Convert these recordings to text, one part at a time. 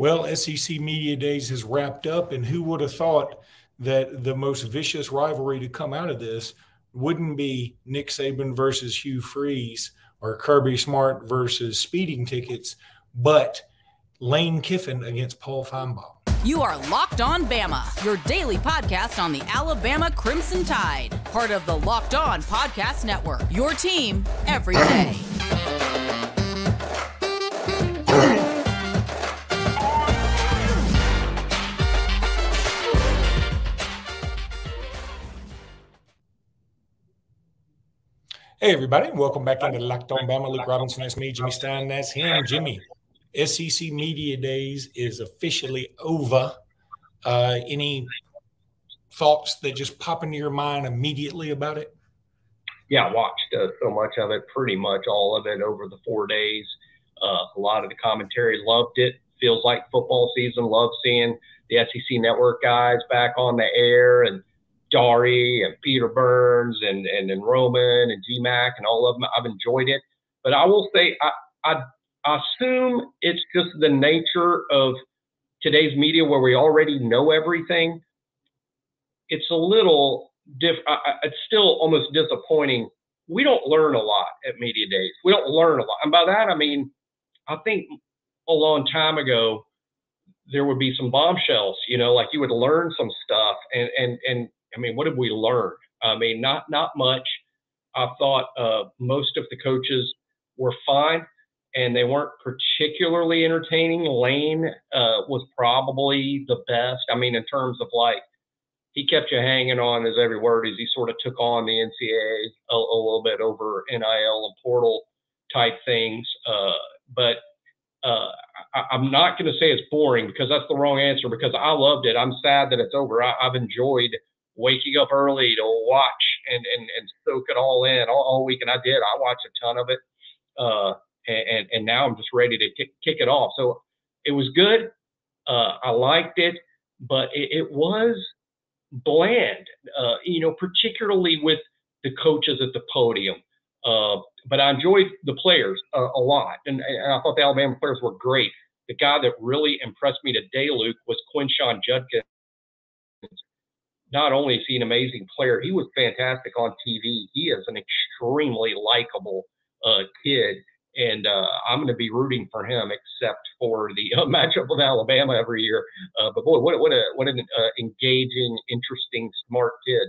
Well, SEC Media Days has wrapped up, and who would have thought that the most vicious rivalry to come out of this wouldn't be Nick Saban versus Hugh Freeze or Kirby Smart versus speeding tickets, but Lane Kiffin against Paul Finebaum. You are Locked On Bama, your daily podcast on the Alabama Crimson Tide, part of the Locked On Podcast Network, your team every day. Hey, everybody. Welcome back into Locked On Bama. Luke Robinson, that's me. Jimmy Stein, that's him. Jimmy, SEC Media Days is officially over. Any thoughts that just pop into your mind immediately about it? Yeah, I watched so much of it, pretty much all of it over the 4 days. A lot of the commentary, loved it. Feels like football season. Love seeing the SEC Network guys back on the air, and Dari and Peter Burns and Roman and GMAC and all of them. I've enjoyed it. But I will say I assume it's just the nature of today's media where we already know everything. It's a little different. It's still almost disappointing. We don't learn a lot at Media Days. We don't learn a lot. And by that, I mean, I think a long time ago, there would be some bombshells, like you would learn some stuff. And I mean, what did we learn? I mean, not much. I thought most of the coaches were fine, and they weren't particularly entertaining. Lane was probably the best. I mean, in terms of he kept you hanging on his every word as he sort of took on the NCAA a little bit over NIL and portal type things. But I'm not going to say it's boring, because that's the wrong answer, because I loved it. I'm sad that it's over. I've enjoyed waking up early to watch and soak it all in all week. And I did. I watched a ton of it. And now I'm just ready to kick it off. So it was good. I liked it, but it was bland, particularly with the coaches at the podium. But I enjoyed the players a lot. And I thought the Alabama players were great. The guy that really impressed me today, Luke, was Quinshon Judkins. Not only is he an amazing player, he was fantastic on TV. He is an extremely likable kid, and I'm going to be rooting for him, except for the matchup with Alabama every year. But boy, what an engaging, interesting, smart kid.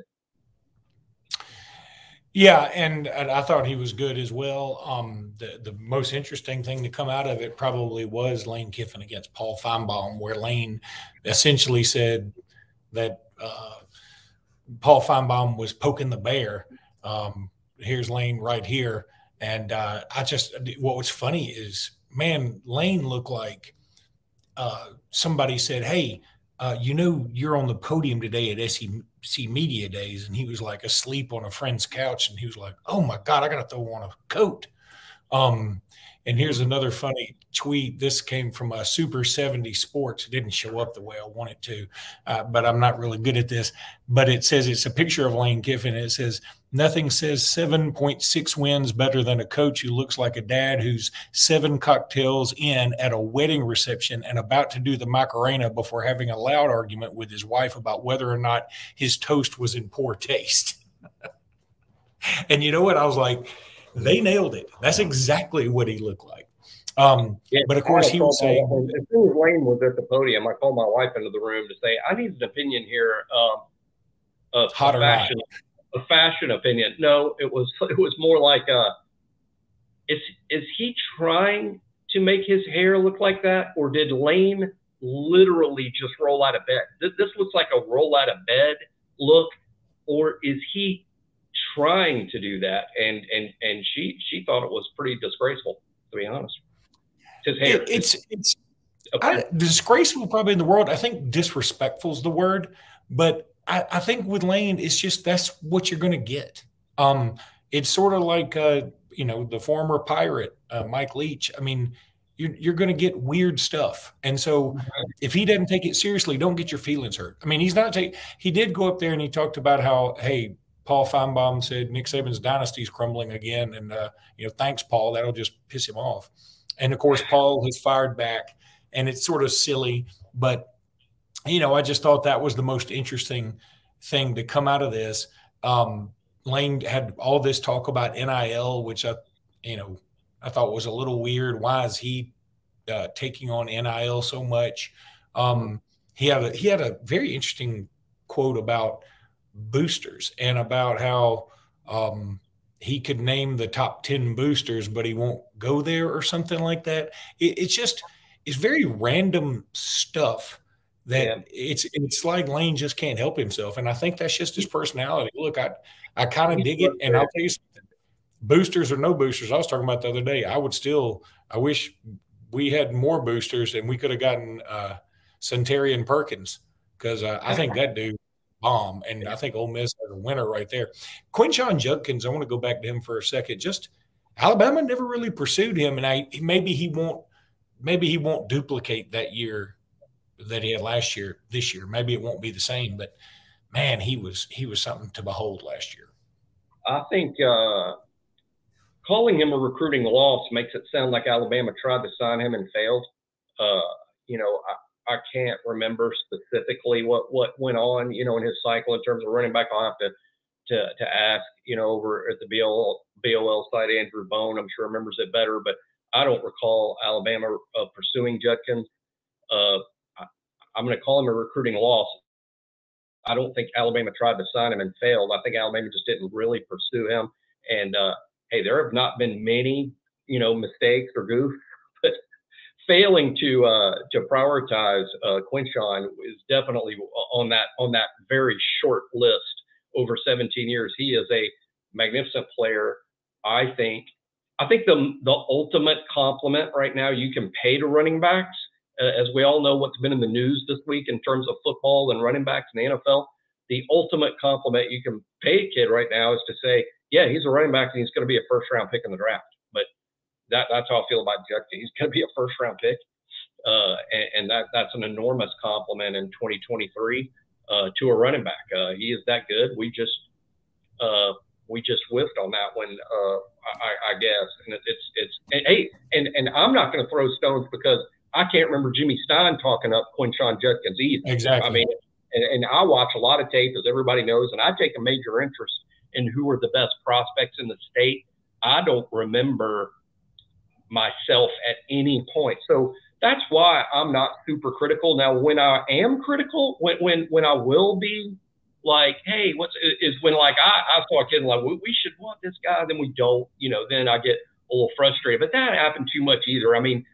Yeah, and I thought he was good as well. The most interesting thing to come out of it probably was Lane Kiffin against Paul Finebaum, where Lane essentially said that Paul Finebaum was poking the bear. Here's Lane right here. And what was funny is, man, Lane looked like somebody said, hey, you're on the podium today at SEC Media Days. And he was like asleep on a friend's couch. And he was like, oh my God, I got to throw on a coat. And here's another funny tweet. This came from Super 70 Sports. It didn't show up the way I want it to, but I'm not really good at this. But it says, it's a picture of Lane Kiffin. It says, nothing says 7.6 wins better than a coach who looks like a dad who's 7 cocktails in at a wedding reception and about to do the Macarena before having a loud argument with his wife about whether or not his toast was in poor taste. And you know what? I was like, they nailed it. That's exactly what he looked like. But of course, he would say, as soon as Lane was at the podium, I called my wife into the room to say, I need an opinion here of hot or fashion, not. A fashion opinion. No, it was more like, is he trying to make his hair look like that, or did Lane literally just roll out of bed? This looks like a roll out of bed look, or is he trying to do that? And she thought it was pretty disgraceful, to be honest. His hair. It's disgraceful probably in the world. I think disrespectful is the word, but I think with Lane, it's just, that's what you're going to get. It's sort of like, the former Pirate, Mike Leach. I mean, you're going to get weird stuff. And so if he doesn't take it seriously, don't get your feelings hurt. I mean, he did go up there and he talked about how, hey, Paul Finebaum said Nick Saban's dynasty is crumbling again. And, thanks, Paul. That'll just piss him off. And, of course, Paul has fired back and it's sort of silly, but I just thought that was the most interesting thing to come out of this. Lane had all this talk about NIL, which I thought was a little weird. Why is he taking on NIL so much? He had a very interesting quote about boosters and about how he could name the top 10 boosters, but he won't go there or something like that. It's very random stuff that it's like Lane just can't help himself. And I think that's just his personality. Look, I kind of dig it. And I'll tell you something, boosters or no boosters, I was talking about the other day, I wish we had more boosters and we could have gotten Centarian Perkins, because I think that dude bomb, and I think Ole Miss has a winner right there. Quinshon Judkins, I want to go back to him for a second. Just Alabama never really pursued him, and maybe he won't duplicate that year that he had last year. This year, maybe it won't be the same, but man, he was something to behold last year. I think calling him a recruiting loss makes it sound like Alabama tried to sign him and failed. I can't remember specifically what went on, in his cycle in terms of running back. I'll have to ask, over at the BOL side, Andrew Bone, I'm sure remembers it better, but I don't recall Alabama pursuing Judkins. I'm going to call him a recruiting loss. I don't think Alabama tried to sign him and failed. I think Alabama just didn't really pursue him. And hey, there have not been many, mistakes or goofs, but failing to prioritize Quinshon is definitely on that very short list over 17 years. He is a magnificent player. I think the ultimate compliment right now you can pay to running backs, as we all know what's been in the news this week in terms of football and running backs in the NFL. The ultimate compliment you can pay a kid right now is to say, yeah, he's a running back and he's going to be a first-round pick in the draft. But that's how I feel about Judkins. He's going to be a first-round pick, and that's an enormous compliment in 2023 to a running back. He is that good. We just whiffed on that one, I guess. And and I'm not going to throw stones because I can't remember Jimmy Stein talking up Quinshon Judkins either. Exactly. I mean, and I watch a lot of tape, as everybody knows, and I take a major interest in who are the best prospects in the state. I don't remember myself at any point. So that's why I'm not super critical. Now, when I am critical, when I will be like, hey, is when like I saw a kid like, we should want this guy, then we don't, then I get a little frustrated. But that happened too much either. I mean,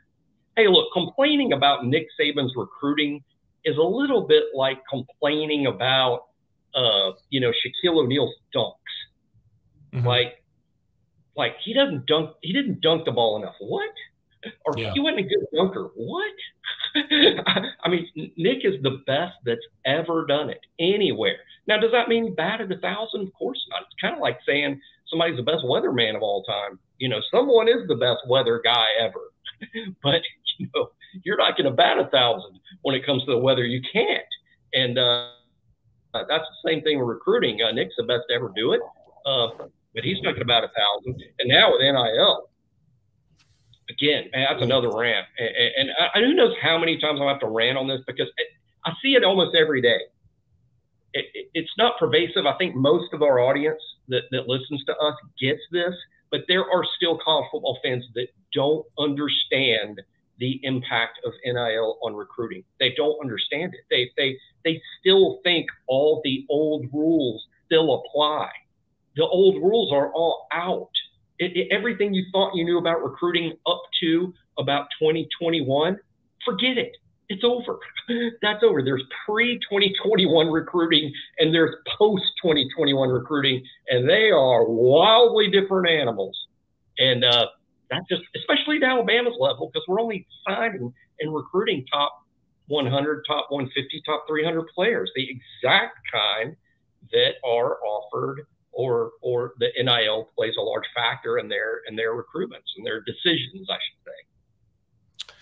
hey, look, complaining about Nick Saban's recruiting is a little bit like complaining about, Shaquille O'Neal's dunks. Mm-hmm. Like he didn't dunk the ball enough. What? Or he wasn't a good dunker. What? I mean, Nick is the best that's ever done it anywhere. Now, does that mean he batted 1,000? Of course not. It's kind of like saying somebody's the best weatherman of all time. Someone is the best weather guy ever. But, you're not going to bat 1,000 when it comes to the weather. You can't. And that's the same thing with recruiting. Nick's the best to ever do it. But he's not going to bat 1,000. And now with NIL, again, man, that's another rant. And who knows how many times I'll have to rant on this, because I see it almost every day. It's not pervasive. I think most of our audience that listens to us gets this, but there are still college football fans that don't understand the impact of NIL on recruiting. They don't understand it. They still think all the old rules still apply. The old rules are all out. Everything you thought you knew about recruiting up to about 2021, forget it. It's over. That's over. There's pre-2021 recruiting and there's post-2021 recruiting, and they are wildly different animals. And that's just, especially at Alabama's level, because we're only signing and recruiting top 100, top 150, top 300 players, the exact kind that are offered, or the NIL plays a large factor in their recruitments and their decisions, I should say.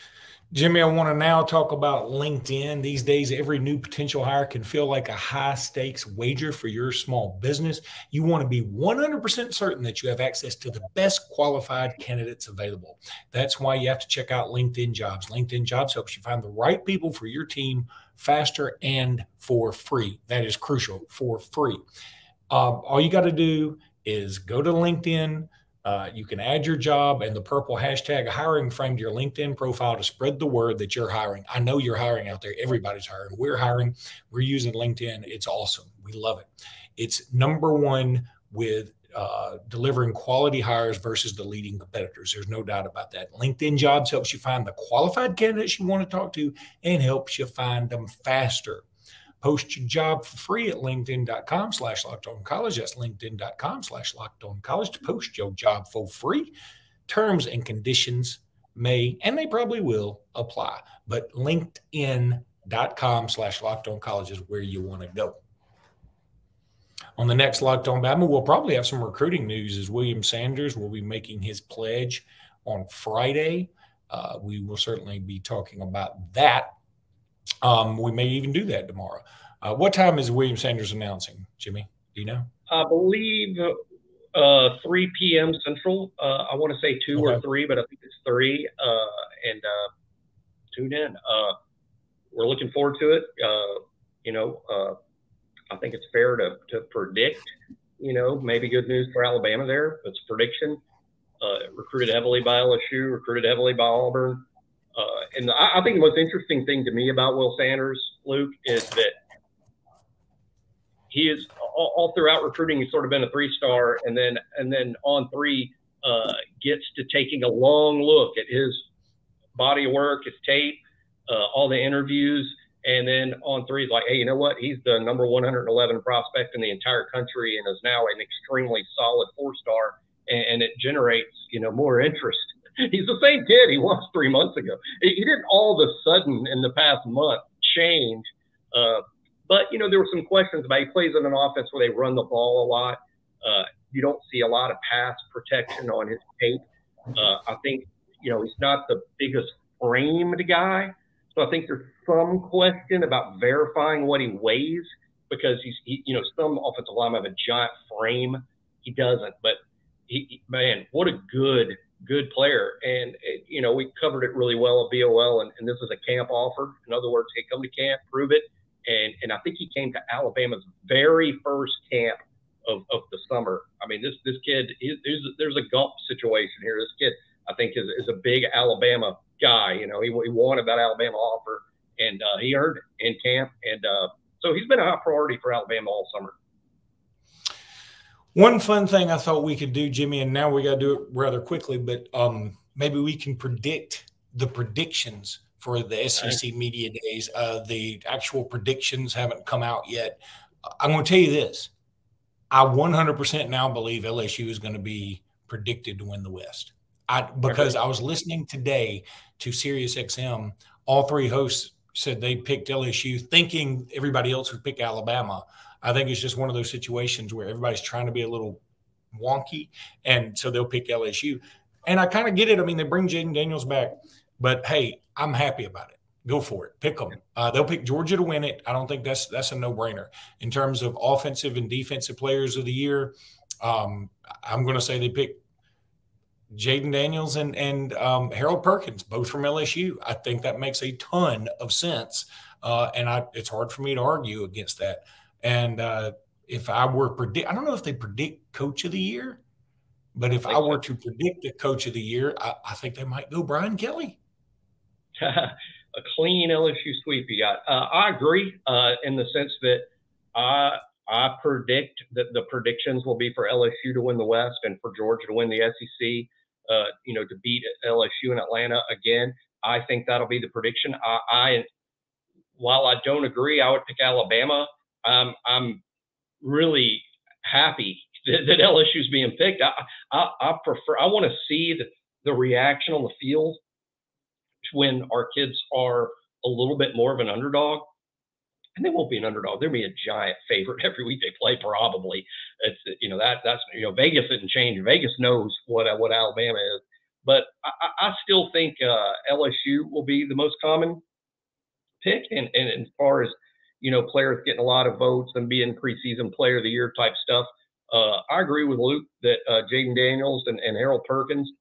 Jimmy, I want to now talk about LinkedIn. These days, every new potential hire can feel like a high stakes wager for your small business. You want to be 100% certain that you have access to the best qualified candidates available. That's why you have to check out LinkedIn Jobs. LinkedIn Jobs helps you find the right people for your team faster and for free. That is crucial, for free. All you got to do is go to LinkedIn. You can add your job and the purple hashtag hiring frame to your LinkedIn profile to spread the word that you're hiring. I know you're hiring out there. Everybody's hiring. We're hiring. We're using LinkedIn. It's awesome. We love it. It's number one with delivering quality hires versus the leading competitors. There's no doubt about that. LinkedIn Jobs helps you find the qualified candidates you want to talk to and helps you find them faster. Post your job for free at linkedin.com/lockedoncollege. That's linkedin.com/lockedoncollege to post your job for free. Terms and conditions may, and they probably will, apply. But linkedin.com/lockedoncollege is where you want to go. On the next Locked On Bama, we'll probably have some recruiting news as William Sanders will be making his pledge on Friday. We will certainly be talking about that. We may even do that tomorrow. What time is William Sanders announcing, Jimmy? Do you know? I believe 3 p.m. Central. I want to say 2 or 3, but I think it's 3. And tune in. We're looking forward to it. I think it's fair to predict, maybe good news for Alabama there. It's a prediction. Recruited heavily by LSU, recruited heavily by Auburn. And I think the most interesting thing to me about Will Sanders, Luke, is that he is all throughout recruiting. He's sort of been a 3-star, and then on 3 gets to taking a long look at his body of work, his tape, all the interviews, and then on 3 is like, hey, you know what? He's the number 111 prospect in the entire country and is now an extremely solid 4-star, and it generates more interest. He's the same kid he was 3 months ago. He didn't all of a sudden in the past month change. But, there were some questions about he plays in an offense where they run the ball a lot. You don't see a lot of pass protection on his tape. I think, he's not the biggest framed guy. So I think there's some question about verifying what he weighs because some offensive linemen have a giant frame. He doesn't. But, man, what a good player. And, we covered it really well at BOL, and this is a camp offer. In other words, hey, come to camp, prove it. And I think he came to Alabama's very first camp of the summer. I mean, this kid, there's a Gump situation here. This kid, I think, is a big Alabama guy. He wanted that Alabama offer, and he earned it in camp. And so he's been a high priority for Alabama all summer. One fun thing I thought we could do, Jimmy, and now we got to do it rather quickly, but maybe we can predict the predictions for the SEC Media Days. The actual predictions haven't come out yet. I'm going to tell you this. I 100% now believe LSU is going to be predicted to win the West. Because I was listening today to SiriusXM. All 3 hosts said they picked LSU thinking everybody else would pick Alabama. I think it's just one of those situations where everybody's trying to be a little wonky, and so they'll pick LSU. And I kind of get it. I mean, they bring Jaden Daniels back. But, hey, I'm happy about it. Go for it. Pick them. They'll pick Georgia to win it. I don't think that's a no-brainer. In terms of offensive and defensive players of the year, I'm going to say they pick Jaden Daniels and Harold Perkins, both from LSU. I think that makes a ton of sense, and it's hard for me to argue against that. And if I were I don't know if they predict Coach of the Year, but if I were to predict the Coach of the Year, I think they might go Brian Kelly. A clean LSU sweep you got. I agree in the sense that I predict that the predictions will be for LSU to win the West and for Georgia to win the SEC, to beat LSU in Atlanta again. I think that'll be the prediction. While I don't agree, I would pick Alabama. I'm really happy that LSU is being picked. I want to see the reaction on the field when our kids are a little bit more of an underdog, and they won't be an underdog. They'll be a giant favorite every week they play. Probably that's Vegas didn't change. Vegas knows what Alabama is, But I still think LSU will be the most common pick. And as far as, players getting a lot of votes and being preseason player of the year type stuff, I agree with Luke that Jaden Daniels and Harold Perkins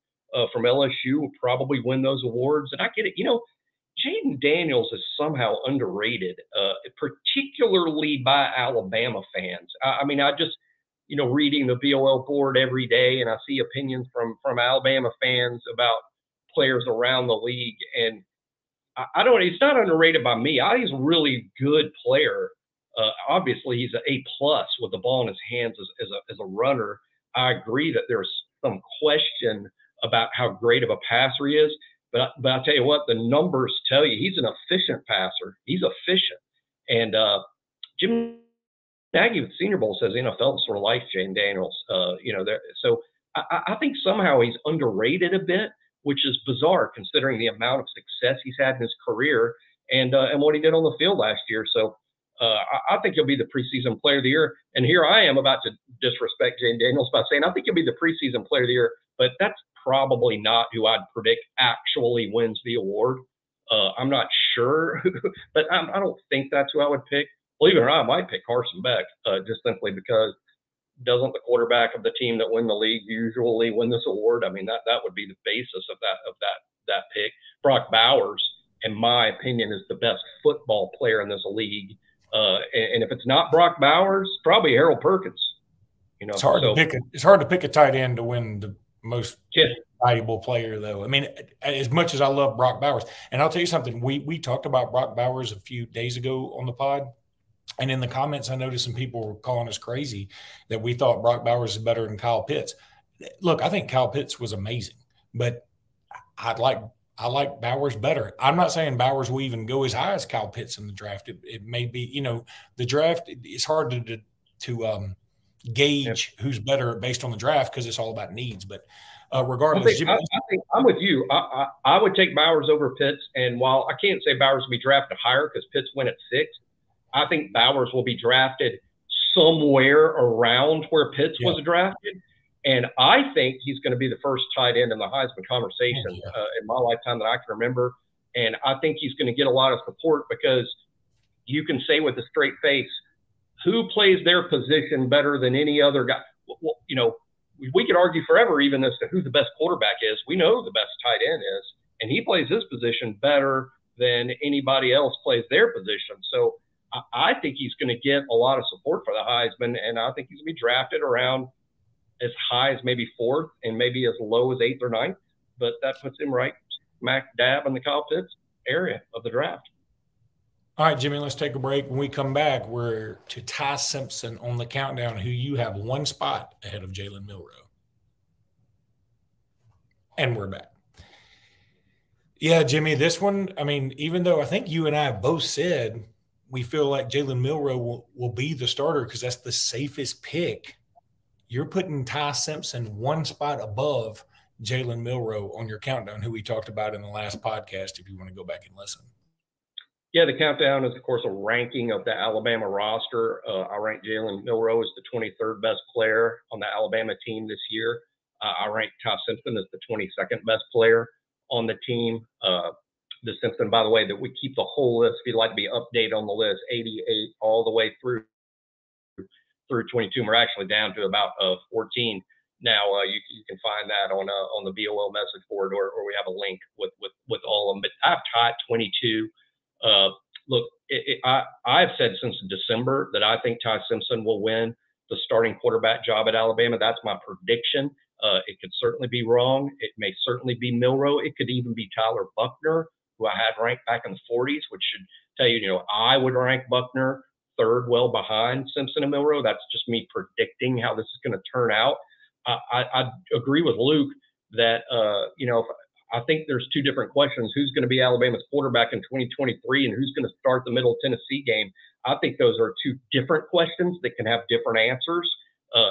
from LSU will probably win those awards. And I get it. Jaden Daniels is somehow underrated, particularly by Alabama fans. I mean, I just, reading the BOL board every day, and I see opinions from Alabama fans about players around the league. And I don't, he's not underrated by me. I think he's a really good player. Obviously, he's an A+ with the ball in his hands as a runner. I agree that there's some question about how great of a passer he is. But I'll tell you what, the numbers tell you he's an efficient passer. He's efficient. And Jim Nagy with Senior Bowl says NFL sort of likes Jaden Daniels. So I think somehow he's underrated a bit, which is bizarre considering the amount of success he's had in his career and what he did on the field last year. So I think he'll be the preseason player of the year. And here I am about to disrespect Jaden Daniels by saying I think he'll be the preseason player of the year, but that's probably not who I'd predict actually wins the award. I'm not sure, but I don't think that's who I would pick. Believe it or not, I might pick Carson Beck just simply because doesn't the quarterback of the team that win the league usually win this award? I mean, that would be the basis of that pick. Brock Bowers, in my opinion, is the best football player in this league. And if it's not Brock Bowers, probably Harold Perkins. It's hard to pick a tight end to win the most valuable player, though. I mean, as much as I love Brock Bowers, and I'll tell you something, we talked about Brock Bowers a few days ago on the pod, and in the comments, I noticed some people were calling us crazy that we thought Brock Bowers is better than Kyle Pitts. Look, I think Kyle Pitts was amazing, but I like Bowers better. I'm not saying Bowers will even go as high as Kyle Pitts in the draft. It may be, the draft, it's hard to gauge who's better based on the draft because it's all about needs. But regardless, I think I'm with you. I would take Bowers over Pitts. And while I can't say Bowers will be drafted higher because Pitts went at 6, I think Bowers will be drafted somewhere around where Pitts was drafted. And I think he's going to be the first tight end in the Heisman conversation in my lifetime that I can remember. And I think he's going to get a lot of support because you can say with a straight face, who plays their position better than any other guy? Well, we could argue forever even as to who the best quarterback is. We know who the best tight end is, and he plays his position better than anybody else plays their position. So I think he's going to get a lot of support for the Heisman, and I think he's going to be drafted around as high as maybe 4th and maybe as low as 8th or 9th. But that puts him right smack dab in the Kyle Pitts area of the draft. All right, Jimmy, let's take a break. When we come back, we're to Ty Simpson on the countdown, who you have one spot ahead of Jalen Milroe. And we're back. Yeah, Jimmy, this one, I mean, even though I think you and I both said we feel like Jalen Milroe will be the starter because that's the safest pick, you're putting Ty Simpson one spot above Jalen Milroe on your countdown, who we talked about in the last podcast, if you want to go back and listen. Yeah, the countdown is, of course, a ranking of the Alabama roster. I rank Jalen Milroe as the 23rd best player on the Alabama team this year. I rank Ty Simpson as the 22nd best player on the team. The Simpson, by the way, that we keep the whole list. If you'd like to be updated on the list, 88 all the way through 22. We're actually down to about 14 now. You can find that on the BOL message board, or we have a link with all of them. But I've tied 22. Look, I've said since December that I think Ty Simpson will win the starting quarterback job at Alabama. That's my prediction. It could certainly be wrong. It may certainly be Milroe. It could even be Tyler Buckner, who I had ranked back in the 40s, which should tell you, I would rank Buckner 3rd, well behind Simpson and Milroe. That's just me predicting how this is going to turn out. I agree with Luke that, I think there's 2 different questions. Who's going to be Alabama's quarterback in 2023 and who's going to start the Middle Tennessee game? I think those are 2 different questions that can have different answers.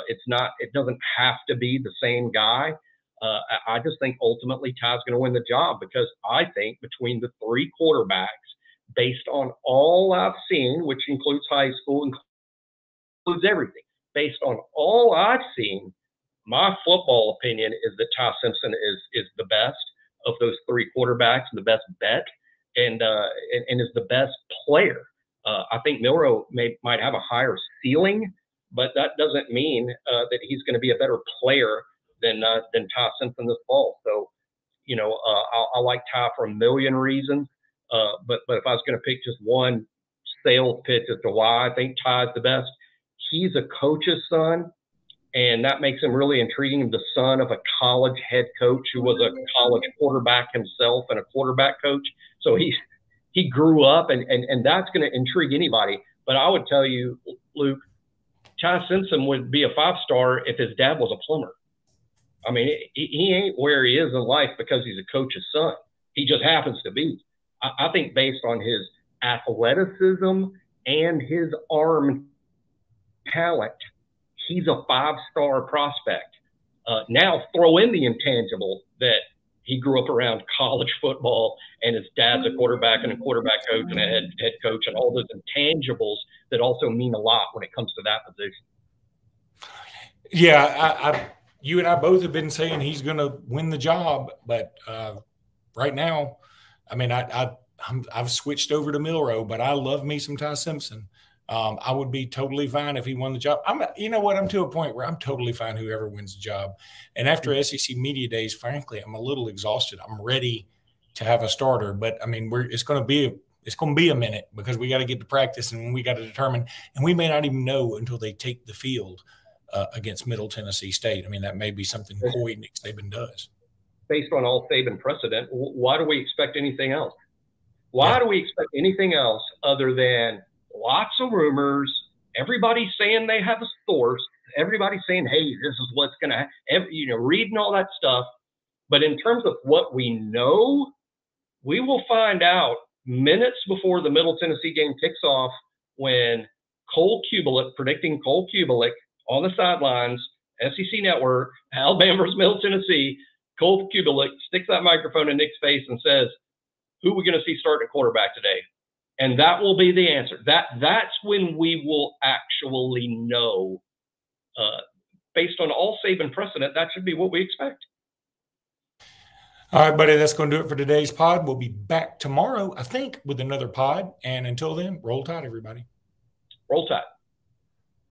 It doesn't have to be the same guy. I just think ultimately Ty's going to win the job because I think between the 3 quarterbacks, based on all I've seen, which includes high school, includes everything, based on all I've seen, my football opinion is that Ty Simpson is the best of those three quarterbacks and the best bet, and is the best player. I think Milroe might have a higher ceiling, but that doesn't mean that he's going to be a better player than Ty Simpson this fall. So, I like Ty for a million reasons. But if I was going to pick just one sales pitch as to why I think Ty's the best, he's a coach's son, and that makes him really intriguing. The son of a college head coach who was a college quarterback himself and a quarterback coach. So he grew up, and that's going to intrigue anybody. But I would tell you, Luke, Ty Simpson would be a 5-star if his dad was a plumber. I mean, he ain't where he is in life because he's a coach's son. He just happens to be. I think based on his athleticism and his arm talent, he's a 5-star prospect. Now throw in the intangible that he grew up around college football and his dad's a quarterback and a quarterback coach and a head coach, and all those intangibles that also mean a lot when it comes to that position. Yeah, you and I both have been saying he's going to win the job, but right now, I mean, I've switched over to Milroe, but I love me some Ty Simpson. I would be totally fine if he won the job. You know what? I'm to a point where I'm totally fine whoever wins the job. And after SEC Media Days, frankly, I'm a little exhausted. I'm ready to have a starter, but I mean, it's going to be a minute because we got to get to practice and we got to determine, and we may not even know until they take the field against Middle Tennessee State. I mean, that may be something Coy Nick Saban does. Based on all Saban precedent, why do we expect anything else? Why do we expect anything else other than lots of rumors, everybody saying they have a source, everybody saying, hey, this is what's going to happen, reading all that stuff. But in terms of what we know, we will find out minutes before the Middle Tennessee game kicks off when Cole Kubelik, predicting Cole Kubelik on the sidelines, SEC Network, Alabama versus Middle Tennessee, Cole Kubelik sticks that microphone in Nick's face and says, who are we going to see starting at quarterback today? And that will be the answer. That's when we will actually know. Based on all Saban precedent, that should be what we expect. All right, buddy, that's going to do it for today's pod. We'll be back tomorrow, I think, with another pod. And until then, roll tide, everybody. Roll tide.